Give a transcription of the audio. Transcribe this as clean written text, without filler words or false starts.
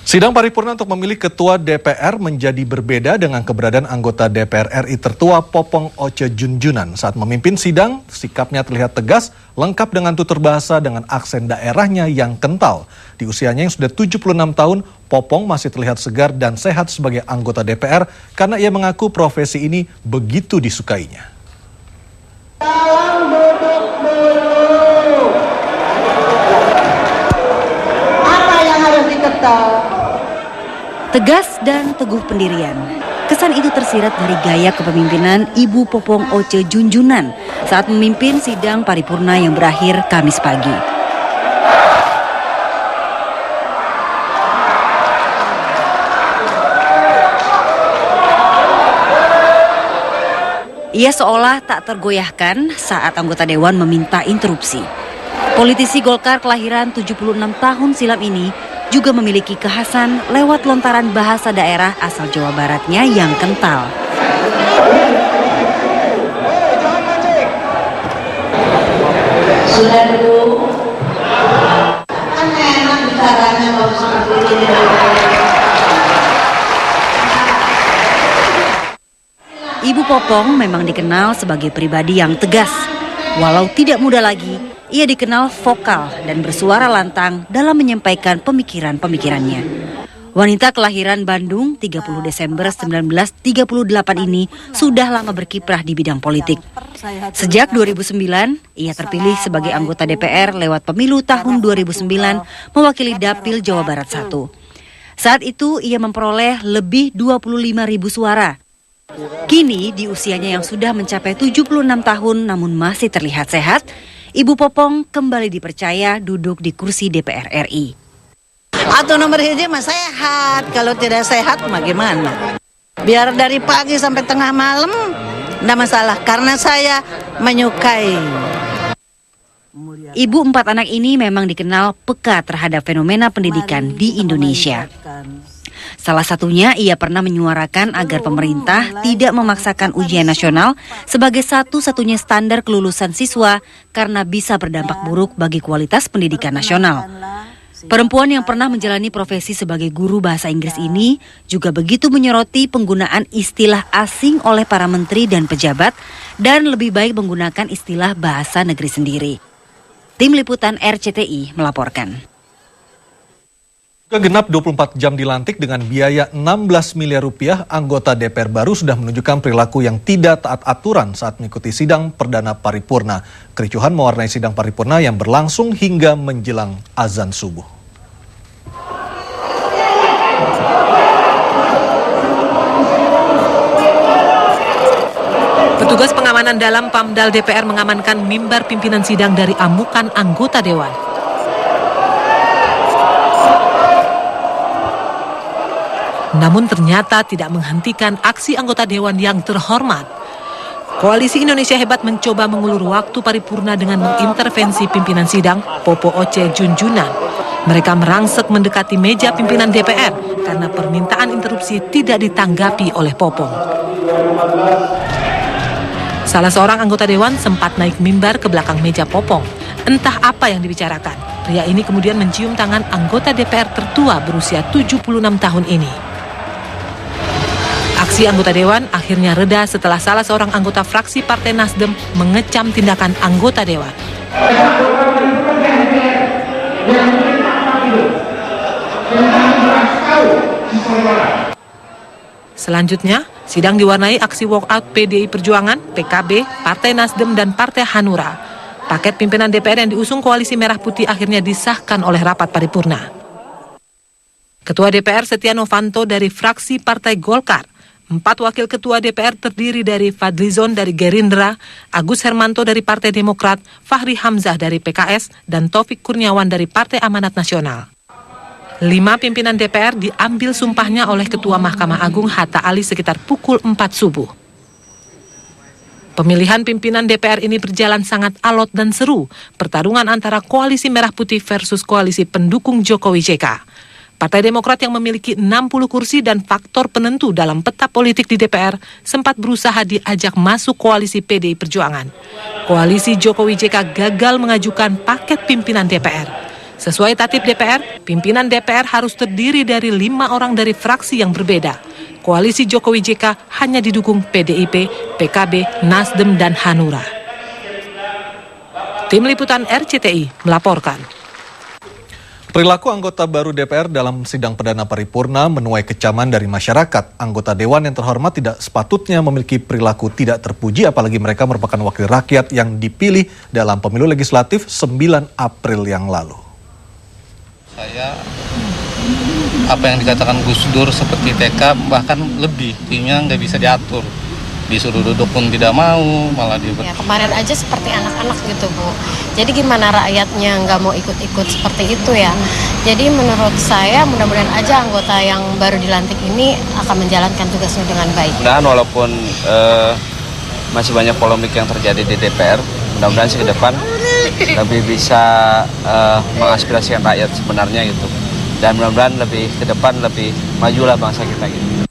Sidang paripurna untuk memilih ketua DPR menjadi berbeda dengan keberadaan anggota DPR RI tertua Popong Oce Junjunan. Saat memimpin sidang, sikapnya terlihat tegas, lengkap dengan tutur bahasa dengan aksen daerahnya yang kental. Di usianya yang sudah 76 tahun, Popong masih terlihat segar dan sehat sebagai anggota DPR karena ia mengaku profesi ini begitu disukainya. Apa yang harus diketahui? Tegas dan teguh pendirian. Kesan itu tersirat dari gaya kepemimpinan Ibu Popong Oce Junjunan saat memimpin sidang paripurna yang berakhir Kamis pagi. Ia seolah tak tergoyahkan saat anggota dewan meminta interupsi. Politisi Golkar kelahiran 76 tahun silam ini juga memiliki kekhasan lewat lontaran bahasa daerah asal Jawa Baratnya yang kental. Sudah dulu, kan enak bicaranya kalau seperti ini. Ibu Popong memang dikenal sebagai pribadi yang tegas. Walau tidak muda lagi, ia dikenal vokal dan bersuara lantang dalam menyampaikan pemikiran-pemikirannya. Wanita kelahiran Bandung 30 Desember 1938 ini sudah lama berkiprah di bidang politik. Sejak 2009, ia terpilih sebagai anggota DPR lewat pemilu tahun 2009 mewakili Dapil Jawa Barat 1. Saat itu ia memperoleh lebih 25.000 suara. Kini di usianya yang sudah mencapai 76 tahun namun masih terlihat sehat, Ibu Popong kembali dipercaya duduk di kursi DPR RI. Atau nomor hiji mah sehat, kalau tidak sehat bagaimana? Biar dari pagi sampai tengah malam, tidak masalah karena saya menyukai. Ibu 4 anak ini memang dikenal peka terhadap fenomena pendidikan di Indonesia. Salah satunya ia pernah menyuarakan agar pemerintah tidak memaksakan ujian nasional sebagai satu-satunya standar kelulusan siswa karena bisa berdampak buruk bagi kualitas pendidikan nasional. Perempuan yang pernah menjalani profesi sebagai guru bahasa Inggris ini juga begitu menyoroti penggunaan istilah asing oleh para menteri dan pejabat dan lebih baik menggunakan istilah bahasa negeri sendiri. Tim Liputan RCTI melaporkan. Genap 24 jam dilantik dengan biaya 16 miliar rupiah, anggota DPR baru sudah menunjukkan perilaku yang tidak taat aturan saat mengikuti sidang perdana paripurna. Kericuhan mewarnai sidang paripurna yang berlangsung hingga menjelang azan subuh. Petugas pengamanan dalam Pamdal DPR mengamankan mimbar pimpinan sidang dari amukan anggota dewan. Namun ternyata tidak menghentikan aksi anggota dewan yang terhormat. Koalisi Indonesia Hebat mencoba mengulur waktu paripurna dengan mengintervensi pimpinan sidang Popo Oce Junjunan. Mereka merangsek mendekati meja pimpinan DPR karena permintaan interupsi tidak ditanggapi oleh Popong. Salah seorang anggota dewan sempat naik mimbar ke belakang meja Popong. Entah apa yang dibicarakan. Pria ini kemudian mencium tangan anggota DPR tertua berusia 76 tahun ini. Aksi anggota dewan akhirnya reda setelah salah seorang anggota fraksi Partai Nasdem mengecam tindakan anggota dewan. Selanjutnya, sidang diwarnai aksi walkout PDI Perjuangan, PKB, Partai Nasdem, dan Partai Hanura. Paket pimpinan DPR yang diusung Koalisi Merah Putih akhirnya disahkan oleh rapat paripurna. Ketua DPR Setia Novanto dari fraksi Partai Golkar, 4 wakil ketua DPR terdiri dari Fadlizon dari Gerindra, Agus Hermanto dari Partai Demokrat, Fahri Hamzah dari PKS, dan Taufik Kurniawan dari Partai Amanat Nasional. 5 pimpinan DPR diambil sumpahnya oleh Ketua Mahkamah Agung Hatta Ali sekitar pukul 4 subuh. Pemilihan pimpinan DPR ini berjalan sangat alot dan seru, pertarungan antara Koalisi Merah Putih versus Koalisi Pendukung Jokowi JK. Partai Demokrat yang memiliki 60 kursi dan faktor penentu dalam peta politik di DPR sempat berusaha diajak masuk koalisi PDI Perjuangan. Koalisi Jokowi JK gagal mengajukan paket pimpinan DPR. Sesuai tatip DPR, pimpinan DPR harus terdiri dari 5 orang dari fraksi yang berbeda. Koalisi Jokowi JK hanya didukung PDIP, PKB, Nasdem, dan Hanura. Tim Liputan RCTI melaporkan. Perilaku anggota baru DPR dalam sidang perdana paripurna menuai kecaman dari masyarakat. Anggota Dewan yang terhormat tidak sepatutnya memiliki perilaku tidak terpuji, apalagi mereka merupakan wakil rakyat yang dipilih dalam pemilu legislatif 9 April yang lalu. Saya, apa yang dikatakan Gus Dur seperti TK, bahkan lebih, timnya nggak bisa diatur. Disuruh duduk pun tidak mau, malah dia... Ya, kemarin aja seperti anak-anak gitu, Bu. Jadi gimana rakyatnya nggak mau ikut-ikut seperti itu ya. Jadi menurut saya mudah-mudahan aja anggota yang baru dilantik ini akan menjalankan tugasnya dengan baik. Dan walaupun masih banyak polemik yang terjadi di DPR, mudah-mudahan sih ke depan lebih bisa mengaspirasikan rakyat sebenarnya gitu. Dan mudah-mudahan lebih ke depan lebih majulah bangsa kita gitu.